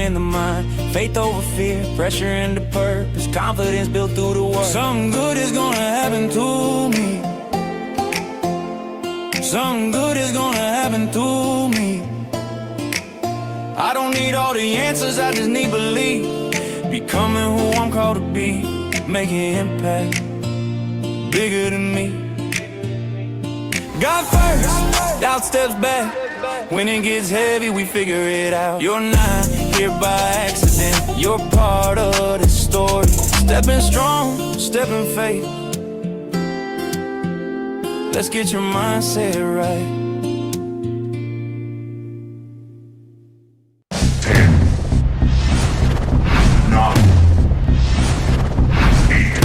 in the mind. Faith over fear, pressure into purpose, confidence built through the work. Something good is gonna happen to me. Something good is gonna happen to me. I don't need all the answers, I just need belief. Becoming who I'm called to be, making impact bigger than me. God first, doubt steps back. When it gets heavy, we figure it out. You're not here by accident, you're part of the story. Stepping strong, stepping faith. Let's get your mindset right. 10, 9, 8,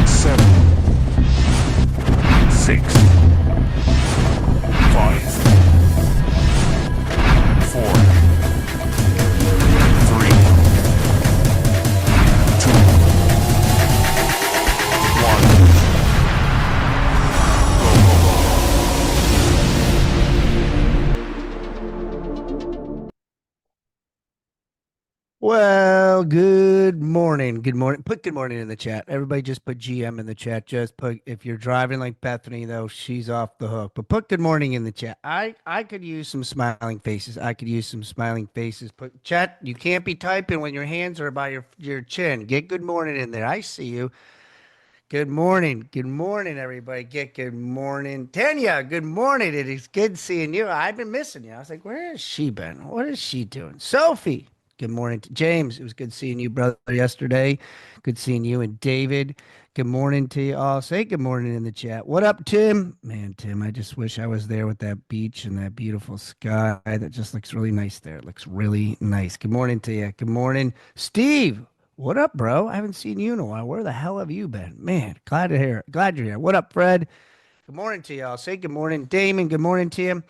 7, 6, 5, 4, 3, 2, 1. Well, good morning. Good morning. Put good morning in the chat. Everybody just put GM in the chat. Just put, if you're driving like Bethany, though, she's off the hook. But put good morning in the chat. I could use some smiling faces. I could use some smiling faces. Put chat, you can't be typing when your hands are by your chin. Get good morning in there. I see you. Good morning. Good morning, everybody. Get good morning. Tanya, good morning. It is good seeing you. I've been missing you. I was like, where has she been? What is she doing? Sophie, good morning. To James, it was good seeing you, brother, yesterday. Good seeing you and David. Good morning to you all. Say good morning in the chat. What up, Tim? Man, Tim, I just wish I was there with that beach and that beautiful sky. That just looks really nice there. It looks really nice. Good morning to you. Good morning, Steve. What up, bro? I haven't seen you in a while. Where the hell have you been? Man, glad to hear. Glad you're here. What up, Fred? Good morning to y'all. Say good morning, Damon. Good morning to you.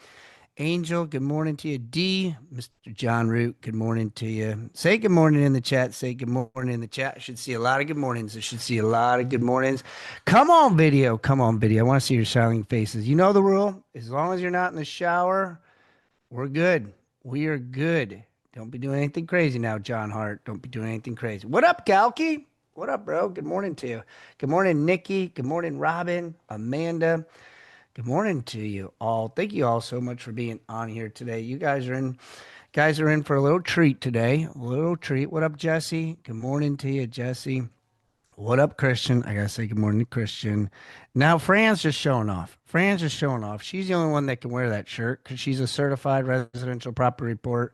Angel, good morning to you. D, Mr. John Root, good morning to you. Say good morning in the chat. Say good morning in the chat. I should see a lot of good mornings. I should see a lot of good mornings. Come on, video. Come on, video. I want to see your smiling faces. You know the rule. As long as you're not in the shower, we're good. We are good. Don't be doing anything crazy now, John Hart. Don't be doing anything crazy. What up, Galky? What up, bro? Good morning to you. Good morning, Nikki. Good morning, Robin, Amanda. Good morning to you all. Thank you all so much for being on here today. You guys are in for a little treat today. A little treat. What up, Jesse? Good morning to you, Jesse. What up, Christian? I gotta say good morning to Christian. Now, Fran's just showing off. Fran's just showing off. She's the only one that can wear that shirt because she's a certified residential property report.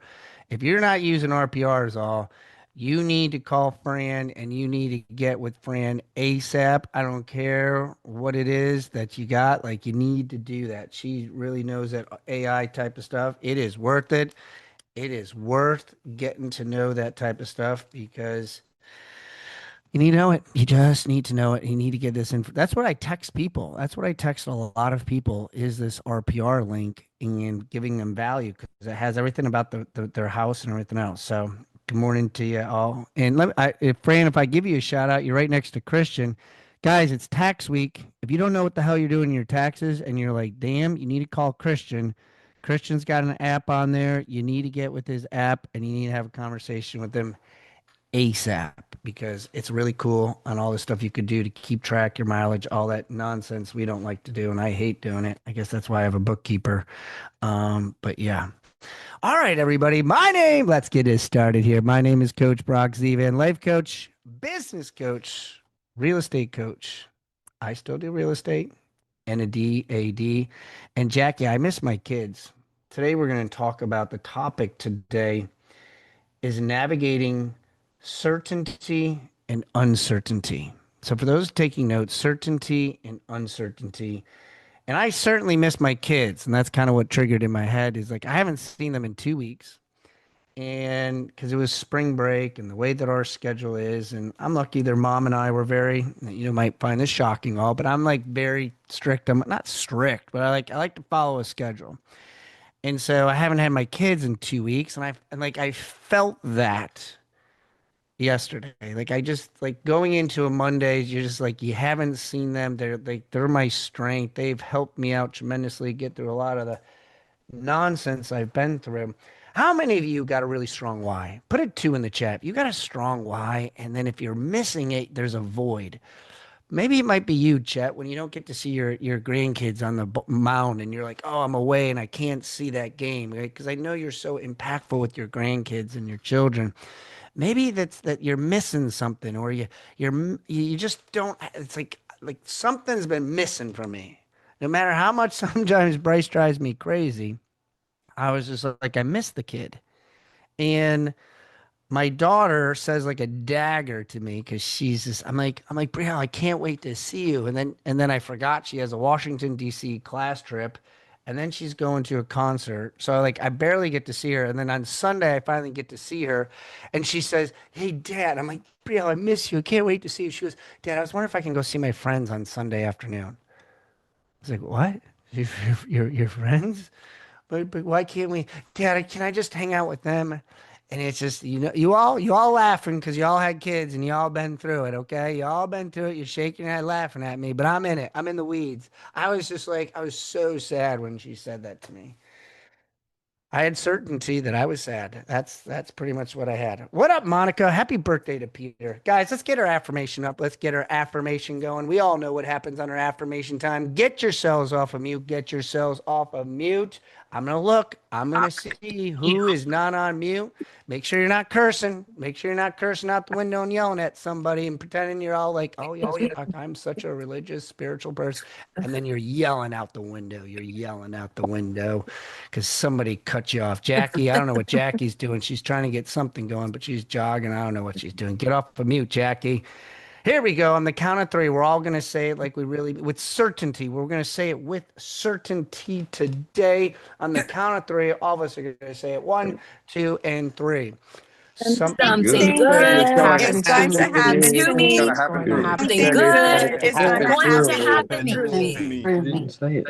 If you're not using RPRs all, you need to call Fran and you need to get with Fran ASAP. I don't care what it is that you got. Like, you need to do that. She really knows that AI type of stuff. It is worth it. It is worth getting to know that type of stuff because you need to know it. You just need to know it. You need to get this info. That's what I text people. That's what I text a lot of people is this RPR link and giving them value because it has everything about their house and everything else. So good morning to you all. And Fran, if I give you a shout out, you're right next to Christian. Guys, it's tax week. If you don't know what the hell you're doing in your taxes and you're like, damn, you need to call Christian. Christian's got an app on there. You need to get with his app and you need to have a conversation with him ASAP because it's really cool on all the stuff you could do to keep track your mileage, all that nonsense we don't like to do, and I hate doing it. I guess that's why I have a bookkeeper. But yeah. All right, everybody. Let's get this started here. My name is Coach Brock Zevan, life coach, business coach, real estate coach. I still do real estate and a DAD. And Jackie, I miss my kids. Today we're going to talk about the topic today is navigating certainty and uncertainty. So for those taking notes, certainty and uncertainty. And I certainly miss my kids. And that's kind of what triggered in my head is like, I haven't seen them in 2 weeks. And because it was spring break and the way that our schedule is, and I'm lucky their mom and I were very, you might find this shocking all, but I'm like very strict. I'm not strict, but I like to follow a schedule. And so I haven't had my kids in 2 weeks, and I felt that yesterday. Like I just like going into a Monday, you're just like you haven't seen them. They're my strength. They've helped me out tremendously get through a lot of the nonsense I've been through. How many of you got a really strong why? Put a 2 in the chat. You got a strong why, and then if you're missing it, there's a void. Maybe it might be you, Chet, when you don't get to see your grandkids on the mound and you're like, oh, I'm away and I can't see that game, right? Because I know you're so impactful with your grandkids and your children. Maybe that's that you're missing something, or you just don't. It's like something's been missing from me. No matter how much sometimes Bryce drives me crazy, I was just like, I miss the kid. And my daughter says like a dagger to me because she's just, I'm like, Brielle, I can't wait to see you. And then I forgot she has a Washington, D.C. class trip. And then she's going to a concert. So like I barely get to see her. And then on Sunday I finally get to see her. And she says, hey Dad. I'm like, Brielle, I miss you. I can't wait to see you. She goes, Dad, I was wondering if I can go see my friends on Sunday afternoon. I was like, what? Your friends? But why can't we, Dad? Can I just hang out with them? And it's just you all laughing because you all had kids and you all been through it. Okay, you all been through it. You're shaking your head laughing at me, but I'm in it. I'm in the weeds. I was just like I was so sad when she said that to me. I had certainty that I was sad. That's pretty much what I had. What up, Monica? Happy birthday to Peter. Guys, let's get our affirmation up. Let's get our affirmation going. We all know what happens on our affirmation time. Get yourselves off of mute. Get yourselves off of mute. I'm gonna look. I'm gonna see who is not on mute. Make sure you're not cursing. Make sure you're not cursing out the window and yelling at somebody and pretending you're all like, oh yes, Brock, I'm such a religious, spiritual person. And then you're yelling out the window. You're yelling out the window because somebody cut you off. Jackie, I don't know what Jackie's doing. She's trying to get something going, but she's jogging. I don't know what she's doing. Get off of mute, Jackie. Here we go. On the count of three, we're all going to say it like we really, with certainty. We're going to say it with certainty today. On the count of three, all of us are going to say it. 1, 2, and 3. Something Something good good is going to is Going going to to happen happen happen to to to me. me. me. happen to me. Something Something is good going to is going happen to to me. happen to me. Didn't say it.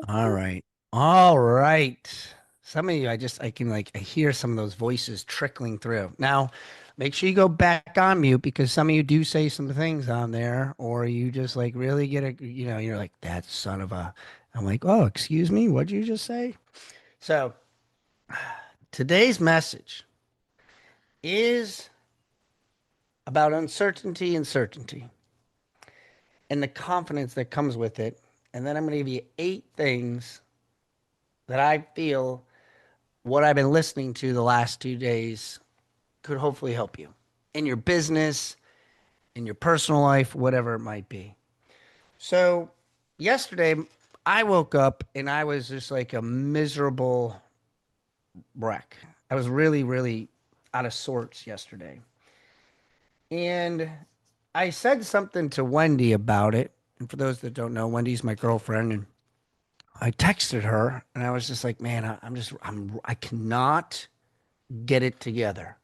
All right. All right. Some of you, I can like, I hear some of those voices trickling through. Now, make sure you go back on mute because some of you do say some things on there, or you just like really get a, you're like, that son of a, I'm like, oh, excuse me. What'd you just say? So today's message is about uncertainty and certainty and the confidence that comes with it. And then I'm going to give you 8 things that I feel what I've been listening to the last 2 days could hopefully help you in your business, in your personal life, whatever it might be. So, yesterday, I woke up and I was just like a miserable wreck. I was really, really out of sorts yesterday. And I said something to Wendy about it. And for those that don't know, Wendy's my girlfriend. And I texted her and I was just like, man, I cannot get it together.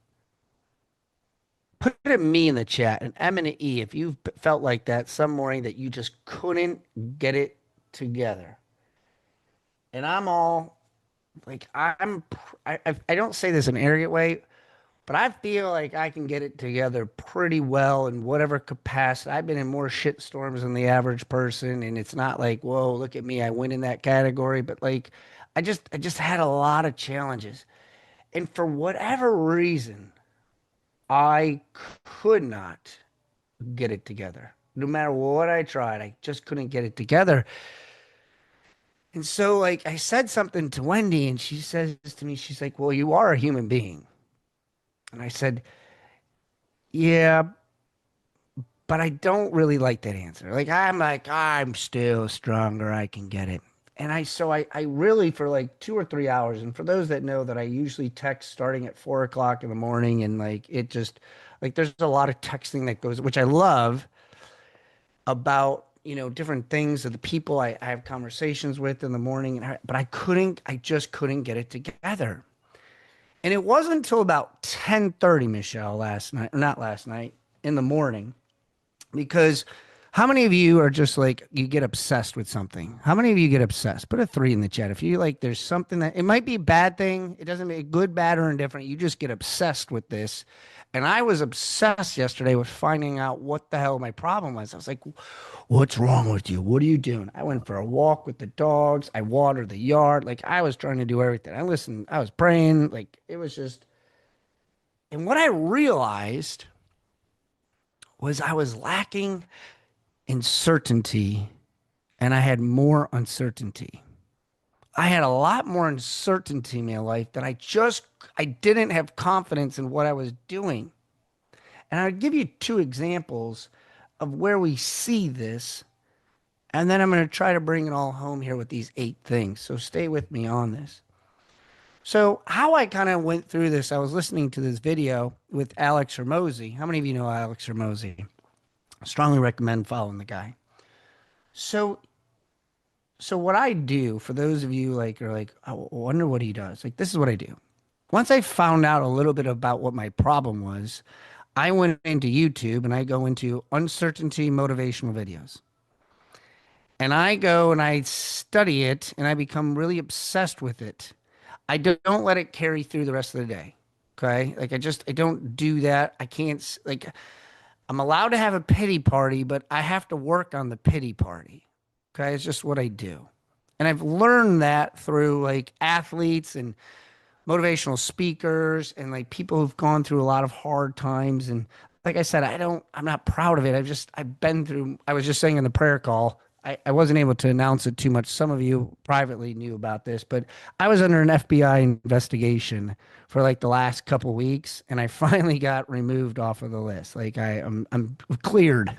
Put a me in the chat, an M and an E, if you felt like that some morning that you just couldn't get it together. And I'm all like, I don't say this in an arrogant way, but I feel like I can get it together pretty well in whatever capacity. I've been in more shit storms than the average person, and it's not like, whoa, look at me, I win in that category. But like, I just had a lot of challenges, and for whatever reason, I could not get it together. No matter what I tried, I just couldn't get it together. And so, like, I said something to Wendy, and she says to me, she's like, well, you are a human being. And I said, yeah, but I don't really like that answer. Like, I'm still stronger. I can get it. And I really, for like 2 or 3 hours, and for those that know that I usually text starting at 4 o'clock in the morning, and like, it just, like, there's a lot of texting that goes, which I love about, different things of the people I have conversations with in the morning. But I just couldn't get it together. And it wasn't until about 10:30, Michelle, last night, or not last night, in the morning, because how many of you are just like, you get obsessed with something? How many of you get obsessed? Put a 3 in the chat. If you like, there's something that, it might be a bad thing. It doesn't make good, bad, or indifferent. You just get obsessed with this. And I was obsessed yesterday with finding out what the hell my problem was. I was like, what's wrong with you? What are you doing? I went for a walk with the dogs. I watered the yard. Like I was trying to do everything. I listened. I was praying. Like it was just, and what I realized was I was lacking in certainty and I had more uncertainty. I had a lot more uncertainty in my life that I didn't have confidence in what I was doing. And I'll give you two examples of where we see this. And then I'm going to try to bring it all home here with these 8 things. So stay with me on this. So, how I kind of went through this, I was listening to this video with Alex Hermosi. How many of you know Alex Hermosi? I strongly recommend following the guy. So, so what I do for those of you like are like, I wonder what he does. Like, this is what I do. Once I found out a little bit about what my problem was, I went into YouTube and I go into uncertainty motivational videos. And I go and I study it and I become really obsessed with it. I don't let it carry through the rest of the day. Okay. Like I don't do that. I can't, like, I'm allowed to have a pity party, but I have to work on the pity party. Okay. It's just what I do. And I've learned that through like athletes and motivational speakers and like people who've gone through a lot of hard times. And like I said, I'm not proud of it. I've been through, I was just saying in the prayer call, I wasn't able to announce it too much. Some of you privately knew about this, but I was under an FBI investigation for like the last couple weeks and I finally got removed off of the list. Like I'm cleared.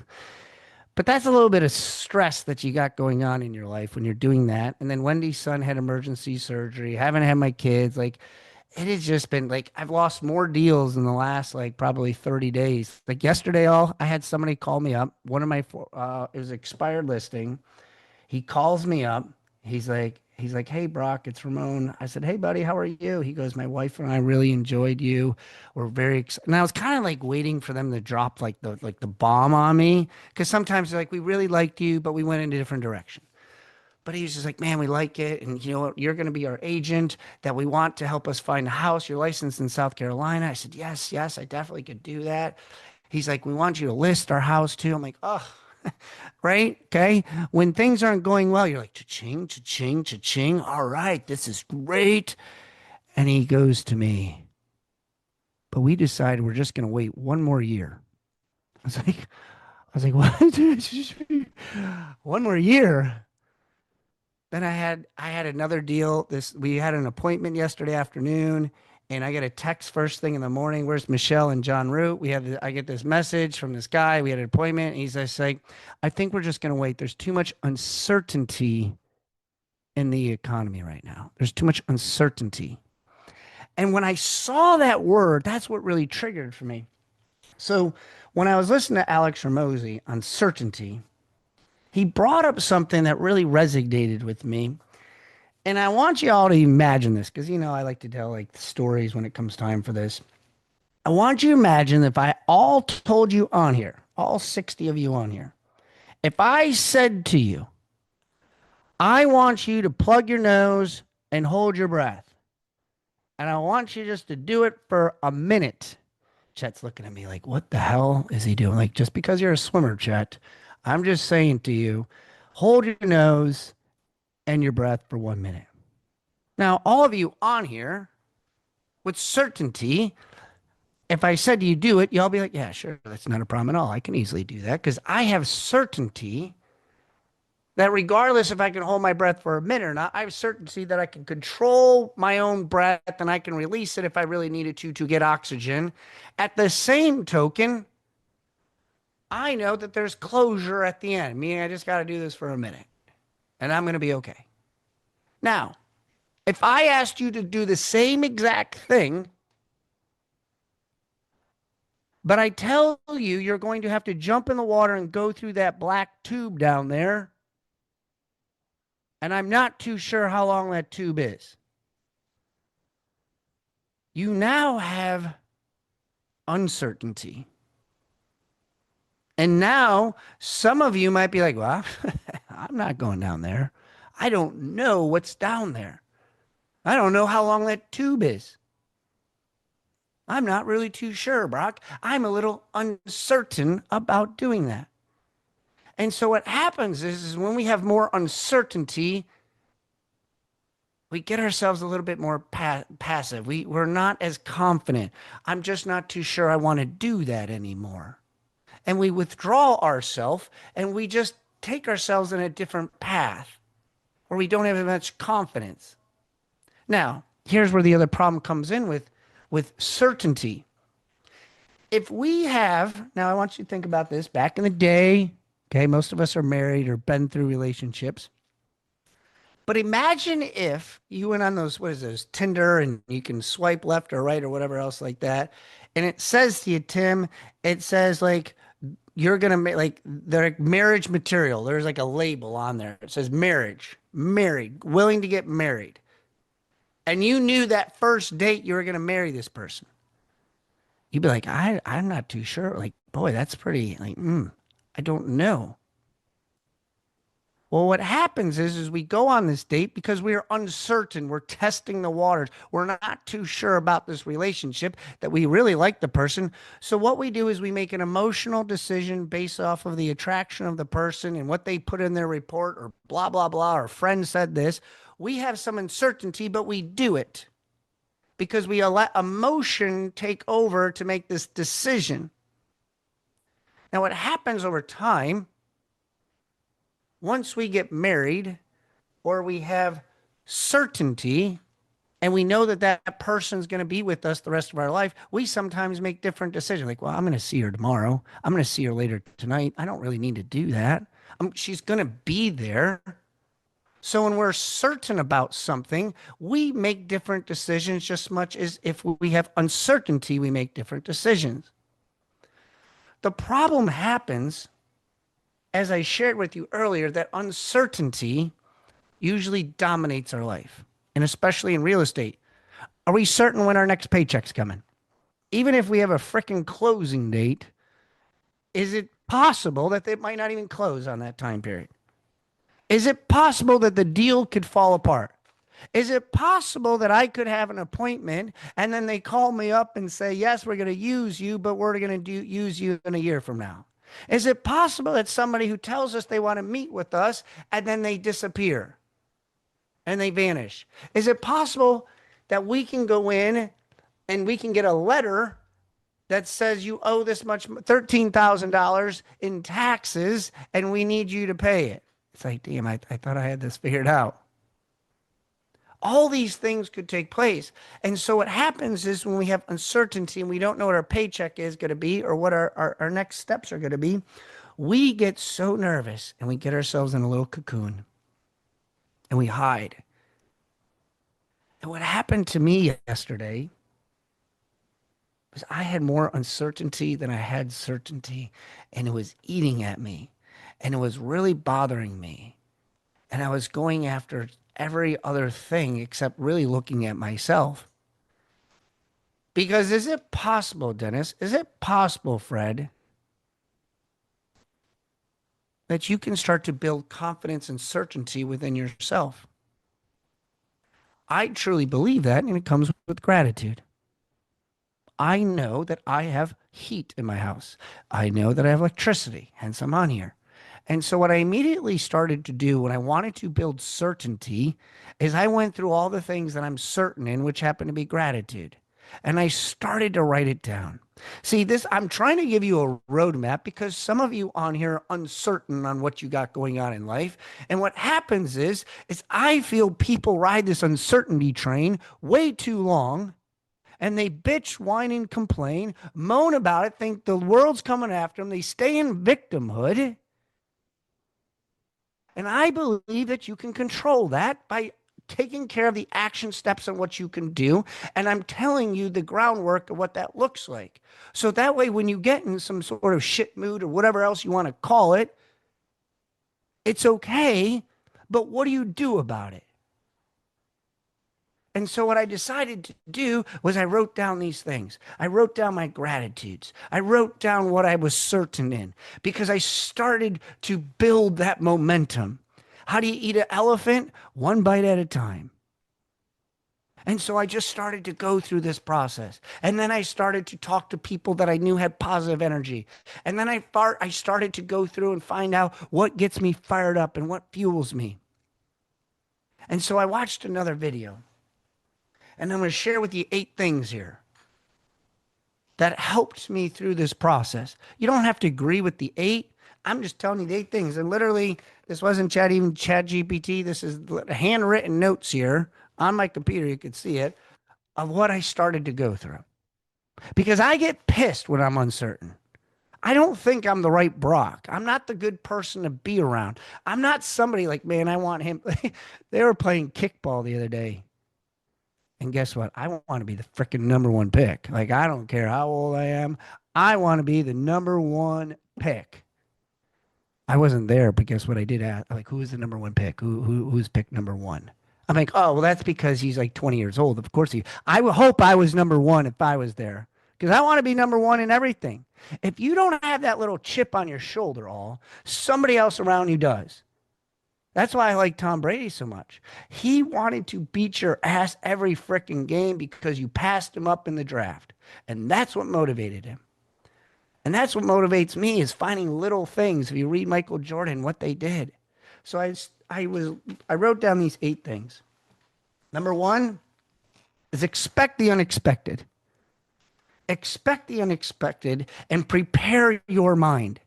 But that's a little bit of stress that you got going on in your life when you're doing that. And then Wendy's son had emergency surgery. Haven't had my kids. Like it has just been like I've lost more deals in the last like probably 30 days. Like yesterday, I had somebody call me up. One of my it was expired listing. He calls me up. He's like, hey Brock, it's Ramon. I said, hey buddy, how are you? He goes, my wife and I really enjoyed you. We're very excited. And I was kind of like waiting for them to drop like the bomb on me because sometimes they're like, we really liked you, but we went in a different direction. But he was just like, man, we like it. And you know what? You're going to be our agent that we want to help us find a house. You're licensed in South Carolina. I said, yes, yes, I definitely could do that. He's like, we want you to list our house too. I'm like, oh, right? Okay. When things aren't going well, you're like, cha-ching, cha-ching, cha-ching. All right, this is great. And he goes to me, but we decided we're just going to wait one more year. I was like, what? One more year? Then I had another deal. We had an appointment yesterday afternoon, and I get a text first thing in the morning. Where's Michelle and John Root? I get this message from this guy. We had an appointment. And he's just like, I think we're just gonna wait. There's too much uncertainty in the economy right now. There's too much uncertainty. And when I saw that word, that's what really triggered for me. So when I was listening to Alex Ramosi on certainty, he brought up something that really resonated with me. And I want you all to imagine this because, I like to tell like stories when it comes time for this. I want you to imagine if I all told you on here, all 60 of you on here, if I said to you, I want you to plug your nose and hold your breath. And I want you just to do it for a minute. Chet's looking at me like, what the hell is he doing? Like, just because you're a swimmer, Chet, I'm just saying to you, hold your nose and your breath for 1 minute. Now, all of you on here, with certainty, if I said you do it, y'all be like, yeah, sure, that's not a problem at all. I can easily do that because I have certainty that regardless if I can hold my breath for a minute or not, I have certainty that I can control my own breath and I can release it if I really needed to get oxygen. At the same token, I know that there's closure at the end, meaning I just got to do this for a minute and I'm going to be okay. Now, if I asked you to do the same exact thing, but I tell you you're going to have to jump in the water and go through that black tube down there, and I'm not too sure how long that tube is, you now have uncertainty. And now some of you might be like, well, I'm not going down there. I don't know what's down there. I don't know how long that tube is. I'm not really too sure, Brock. I'm a little uncertain about doing that. And so what happens is when we have more uncertainty, we get ourselves a little bit more passive. We're not as confident. I'm just not too sure I want to do that anymore. And we withdraw ourselves and we just take ourselves in a different path where we don't have as much confidence. Now, here's where the other problem comes in with certainty. If we have, now I want you to think about this back in the day, okay, most of us are married or been through relationships. But imagine if you went on those, what is those, Tinder, and you can swipe left or right or whatever else like that. And it says to you, Tim, it says like, you're going to make like their marriage material. There's like a label on there. It says marriage, married, willing to get married. And you knew that first date you were going to marry this person. You'd be like, I'm not too sure. Like, boy, that's pretty, like, I don't know. Well, what happens is we go on this date because we are uncertain. We're testing the waters. We're not too sure about this relationship that we really like the person. So what we do is we make an emotional decision based off of the attraction of the person and what they put in their report or blah, blah, blah. Our friend said this. We have some uncertainty, but we do it because we let emotion take over to make this decision. Now, what happens over time, once we get married or we have certainty and we know that that person's going to be with us the rest of our life, we sometimes make different decisions. Like, well, I'm going to see her tomorrow. I'm going to see her later tonight. I don't really need to do that. She's going to be there. So when we're certain about something, we make different decisions just as much as if we have uncertainty, we make different decisions. The problem happens, as I shared with you earlier, that uncertainty usually dominates our life, and especially in real estate. Are we certain when our next paycheck's coming? Even if we have a freaking closing date, is it possible that it might not even close on that time period? Is it possible that the deal could fall apart? Is it possible that I could have an appointment and then they call me up and say, yes, we're going to use you, but we're going to use you in a year from now? Is it possible that somebody who tells us they want to meet with us and then they disappear and they vanish? Is it possible that we can go in and we can get a letter that says you owe this much, $13,000 in taxes, and we need you to pay it? It's like, damn, I thought I had this figured out. All these things could take place. And so what happens is when we have uncertainty and we don't know what our paycheck is going to be or what our next steps are going to be, we get so nervous and we get ourselves in a little cocoon and we hide. And what happened to me yesterday was I had more uncertainty than I had certainty, and it was eating at me, and it was really bothering me. And I was going after every other thing except really looking at myself. Because is it possible, Dennis? Is it possible, Fred, that you can start to build confidence and certainty within yourself? I truly believe that, and it comes with gratitude. I know that I have heat in my house. I know that I have electricity, hence I'm on here. And so what I immediately started to do when I wanted to build certainty is I went through all the things that I'm certain in, which happen to be gratitude. And I started to write it down. See, this, I'm trying to give you a roadmap because some of you on here are uncertain on what you got going on in life. And what happens is I feel people ride this uncertainty train way too long. And they bitch, whine, and complain, moan about it, think the world's coming after them. They stay in victimhood. And I believe that you can control that by taking care of the action steps on what you can do. And I'm telling you the groundwork of what that looks like. So that way, when you get in some sort of shit mood or whatever else you want to call it, it's okay. But what do you do about it? And so what I decided to do was I wrote down these things. I wrote down my gratitudes. I wrote down what I was certain in because I started to build that momentum. How do you eat an elephant? One bite at a time. And so I just started to go through this process. And then I started to talk to people that I knew had positive energy. And then I started to go through and find out what gets me fired up and what fuels me. And so I watched another video. And I'm going to share with you 8 things here that helped me through this process. You don't have to agree with the 8. I'm just telling you the 8 things. And literally, this wasn't Chat GPT. This is handwritten notes here on my computer. You could see it of what I started to go through. Because I get pissed when I'm uncertain. I don't think I'm the right Brock. I'm not the good person to be around. I'm not somebody like, man, I want him. They were playing kickball the other day. And guess what? I want to be the freaking number 1 pick. Like, I don't care how old I am. I want to be the number 1 pick. I wasn't there, but guess what? I did ask, like, who is the number 1 pick? Who's pick number 1? I'm like, oh, well, that's because he's like 20 years old. Of course I would hope I was number 1 if I was there. Because I want to be number 1 in everything. If you don't have that little chip on your shoulder, somebody else around you does. That's why I like Tom Brady so much. He wanted to beat your ass every freaking game because you passed him up in the draft. And that's what motivated him. And that's what motivates me is finding little things. If you read Michael Jordan, what they did. So I wrote down these 8 things. Number 1 is expect the unexpected. Expect the unexpected and prepare your mind.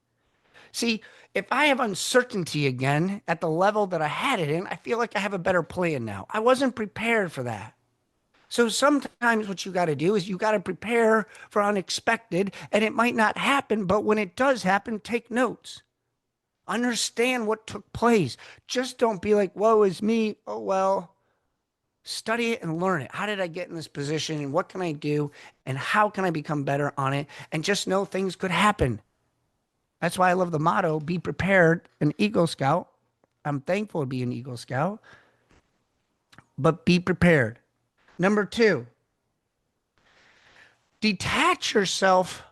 See, if I have uncertainty again at the level that I had it in, I feel like I have a better plan now. I wasn't prepared for that. So sometimes what you got to do is you got to prepare for unexpected, and it might not happen, but when it does happen, take notes. Understand what took place. Just don't be like, woe is me. Oh, well, study it and learn it. How did I get in this position, and what can I do, and how can I become better on it? And just know things could happen. That's why I love the motto, be prepared, an Eagle Scout. I'm thankful to be an Eagle Scout, but be prepared. Number 2, detach yourself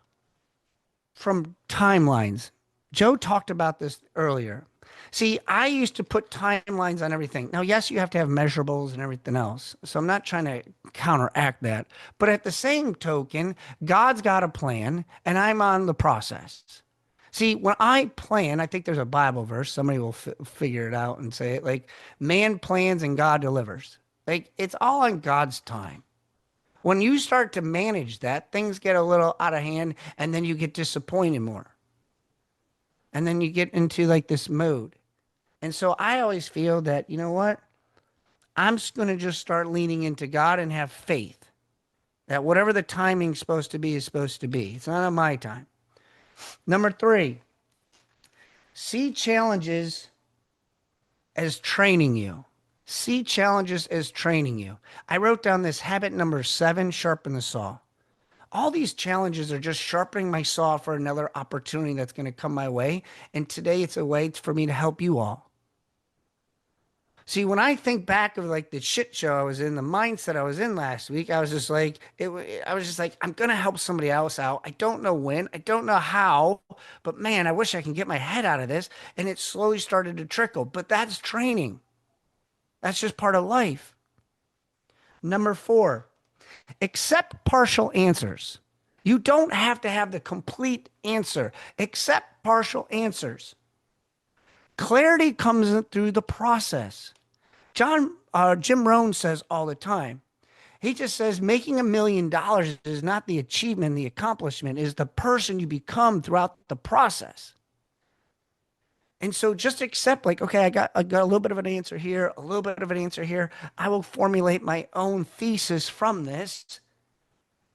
from timelines. Joe talked about this earlier. See, I used to put timelines on everything. Now, yes, you have to have measurables and everything else. So I'm not trying to counteract that. But at the same token, God's got a plan and I'm on the process. See, when I plan, I think there's a Bible verse. Somebody will figure it out and say it like, man plans and God delivers. Like, it's all on God's time. When you start to manage that, things get a little out of hand and then you get disappointed more. And then you get into like this mode. And so I always feel that, you know what? I'm going to just start leaning into God and have faith that whatever the timing's supposed to be is supposed to be. It's not on my time. Number 3, see challenges as training you. See challenges as training you. I wrote down this habit number 7, sharpen the saw. All these challenges are just sharpening my saw for another opportunity that's going to come my way. And today it's a way for me to help you all. See, when I think back of like the shit show I was in, the mindset I was in last week, I was just like, I'm going to help somebody else out. I don't know when, I don't know how, but man, I wish I can get my head out of this. And it slowly started to trickle, but that's training. That's just part of life. Number 4, accept partial answers. You don't have to have the complete answer. Accept partial answers. Clarity comes through the process. Jim Rohn says all the time, he just says making $1 million is not the achievement, the accomplishment is the person you become throughout the process. And so just accept like, okay, I got a little bit of an answer here, a little bit of an answer here. I will formulate my own thesis from this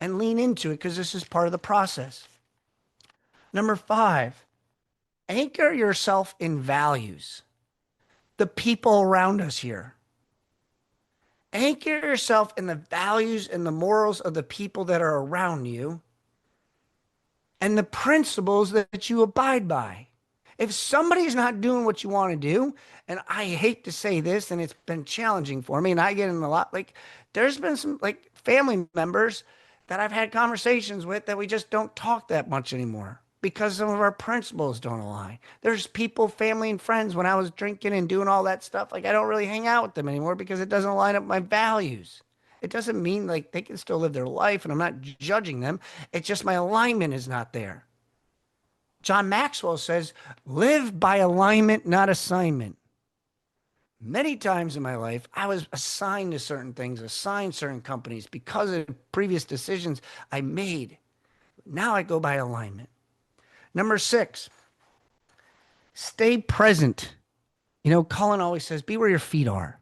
and lean into it because this is part of the process. Number 5, anchor yourself in values. The people around us here. Anchor yourself in the values and the morals of the people that are around you and the principles that you abide by. If somebody's not doing what you want to do, and I hate to say this, and it's been challenging for me, and I get in a lot, like there's been some like family members that I've had conversations with that we just don't talk that much anymore because some of our principles don't align. There's people, family and friends, when I was drinking and doing all that stuff, like I don't really hang out with them anymore because it doesn't line up with my values. It doesn't mean like they can still live their life and I'm not judging them. It's just my alignment is not there. John Maxwell says, live by alignment, not assignment. Many times in my life, I was assigned to certain things, assigned certain companies because of previous decisions I made. Now I go by alignment. Number 6, stay present. Colin always says, be where your feet are.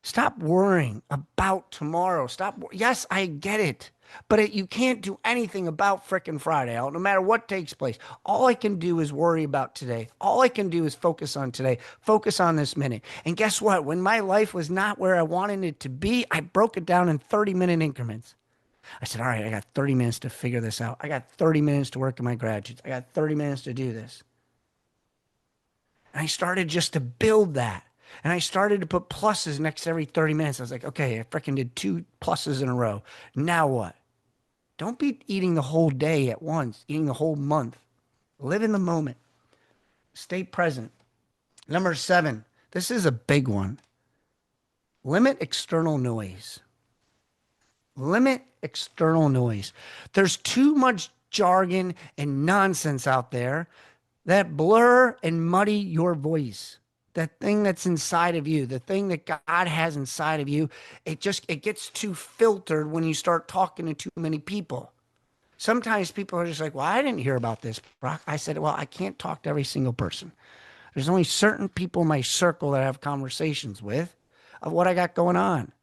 Stop worrying about tomorrow. Yes, I get it. But you can't do anything about frickin' Friday, no matter what takes place. All I can do is worry about today. All I can do is focus on today, focus on this minute. And guess what? When my life was not where I wanted it to be, I broke it down in 30-minute increments. I said, all right, I got 30 minutes to figure this out. I got 30 minutes to work on my graduates. I got 30 minutes to do this. And I started just to build that. And I started to put pluses next to every 30 minutes. I was like, okay, I freaking did 2 pluses in a row. Now what? Don't be eating the whole day at once, eating the whole month. Live in the moment. Stay present. Number 7, this is a big one. Limit external noise. Limit external noise. There's too much jargon and nonsense out there that blur and muddy your voice. That thing that's inside of you, the thing that God has inside of you, it gets too filtered when you start talking to too many people. Sometimes people are just like, well, I didn't hear about this, Brock. I said, well, I can't talk to every single person. There's only certain people in my circle that I have conversations with of what I got going on.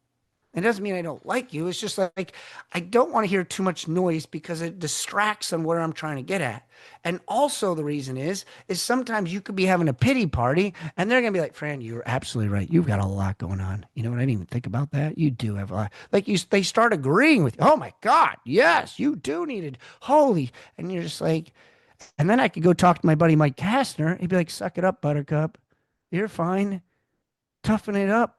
It doesn't mean I don't like you. It's just like I don't want to hear too much noise because it distracts on where I'm trying to get at. And also the reason is sometimes you could be having a pity party and they're going to be like, Fran, you're absolutely right. You've got a lot going on. You know what? I didn't even think about that. You do have a lot. They start agreeing with you. Oh my God. Yes, you do need it. Holy. And you're just like, and then I could go talk to my buddy, Mike Kastner. He'd be like, suck it up, Buttercup. You're fine. Toughen it up.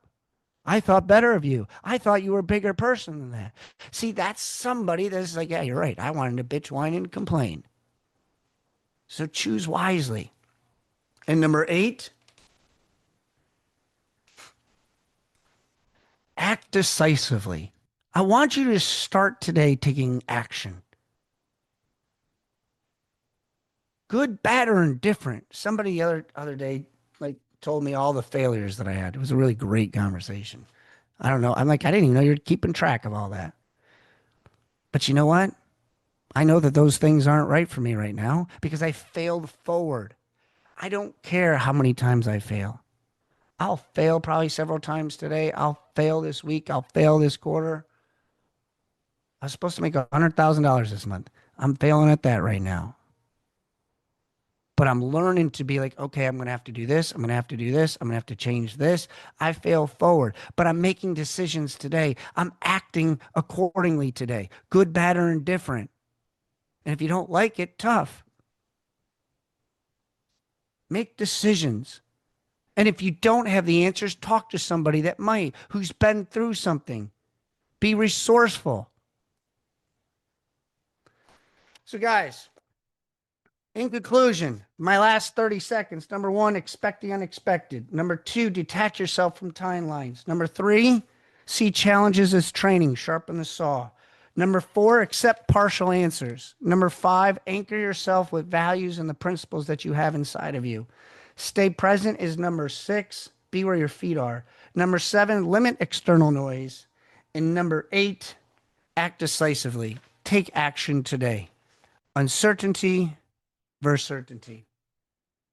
I thought better of you. I thought you were a bigger person than that. See, that's somebody that's like, yeah, you're right. I wanted to bitch, whine, and complain. So choose wisely. And number 8, act decisively. I want you to start today taking action. Good, bad, or indifferent. Somebody the other day told me all the failures that I had. It was a really great conversation. I don't know. I'm like, I didn't even know you're keeping track of all that. But you know what? I know that those things aren't right for me right now because I failed forward. I don't care how many times I fail. I'll fail probably several times today. I'll fail this week. I'll fail this quarter. I was supposed to make $100,000 this month. I'm failing at that right now. But I'm learning to be like, okay, I'm going to have to do this. I'm going to have to do this. I'm going to have to change this. I fail forward, but I'm making decisions today. I'm acting accordingly today. Good, bad, or indifferent. And if you don't like it, tough. Make decisions. And if you don't have the answers, talk to somebody that might, who's been through something. Be resourceful. So guys, in conclusion, my last 30 seconds. Number 1, expect the unexpected. Number 2, detach yourself from timelines. Number 3, see challenges as training, sharpen the saw. Number 4, accept partial answers. Number 5, anchor yourself with values and the principles that you have inside of you. Stay present is number 6, be where your feet are. Number 7, limit external noise. And number 8, act decisively. Take action today. Uncertainty versus certainty.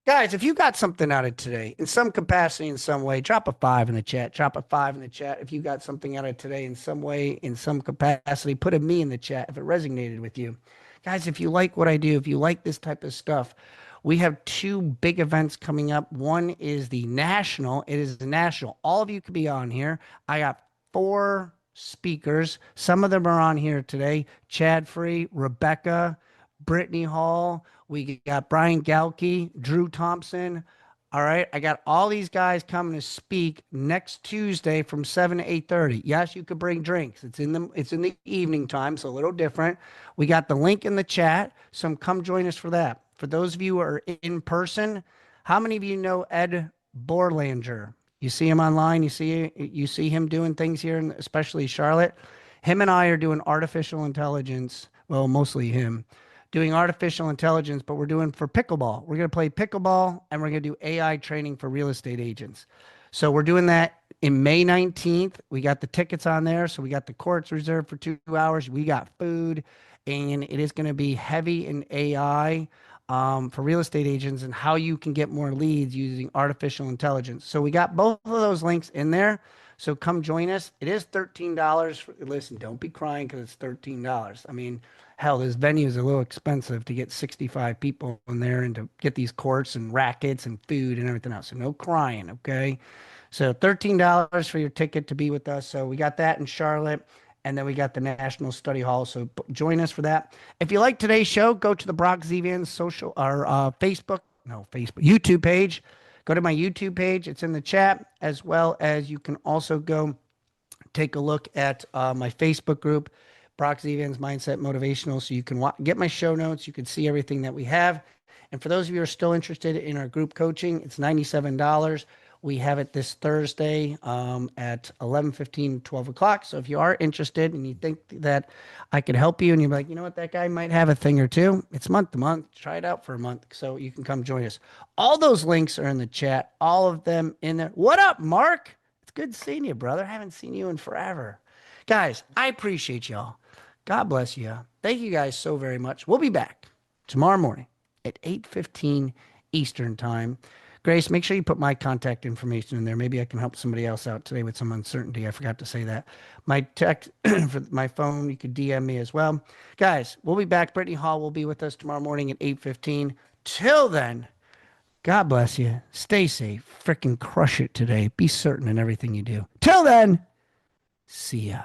Guys, if you got something out of today in some capacity, in some way, drop a 5 in the chat. Drop a 5 in the chat. If you got something out of today in some way, in some capacity, put a me in the chat if it resonated with you. Guys, if you like what I do, if you like this type of stuff, we have 2 big events coming up. One is the national. It is the national. All of you could be on here. I got 4 speakers. Some of them are on here today. Chad Free, Rebecca, Brittany Hall. We got Brian Galkey, Drew Thompson. All right. I got all these guys coming to speak next Tuesday from 7 to 8:30. Yes, you could bring drinks. It's in the evening time, so a little different. We got the link in the chat. So come join us for that. For those of you who are in person, how many of you know Ed Borlanger? You see him online. You see him doing things here, in, especially Charlotte. Him and I are doing artificial intelligence. Well, mostly him doing artificial intelligence, but we're doing for pickleball. We're going to play pickleball and we're going to do AI training for real estate agents. So we're doing that in May 19th. We got the tickets on there. So we got the courts reserved for 2 hours. We got food, and it is going to be heavy in AI for real estate agents and how you can get more leads using artificial intelligence. So we got both of those links in there. So come join us. It is $13. Listen, don't be crying because it's $13. I mean, hell, this venue is a little expensive to get 65 people in there and to get these courts and rackets and food and everything else. So no crying, okay? So $13 for your ticket to be with us. So we got that in Charlotte. And then we got the National Study Hall. So join us for that. If you like today's show, go to the Brock Zevan social or YouTube page. Go to my YouTube page. It's in the chat, as well as you can also go take a look at my Facebook group, Brock Zevan's Mindset Motivational. So you can get my show notes. You can see everything that we have. And for those of you who are still interested in our group coaching, it's $97. We have it this Thursday at 11:15, 12 o'clock. So if you are interested and you think that I could help you and you're like, you know what, that guy might have a thing or two, it's month to month. Try it out for a month so you can come join us. All those links are in the chat, all of them in there. What up, Mark? It's good seeing you, brother. I haven't seen you in forever. Guys, I appreciate y'all. God bless you. Thank you guys so very much. We'll be back tomorrow morning at 8:15 Eastern time. Grace, make sure you put my contact information in there. Maybe I can help somebody else out today with some uncertainty. I forgot to say that. My text for my phone, you could DM me as well. Guys, we'll be back. Brittany Hall will be with us tomorrow morning at 8:15. Till then, God bless you. Stay safe. Freaking crush it today. Be certain in everything you do. Till then, see ya.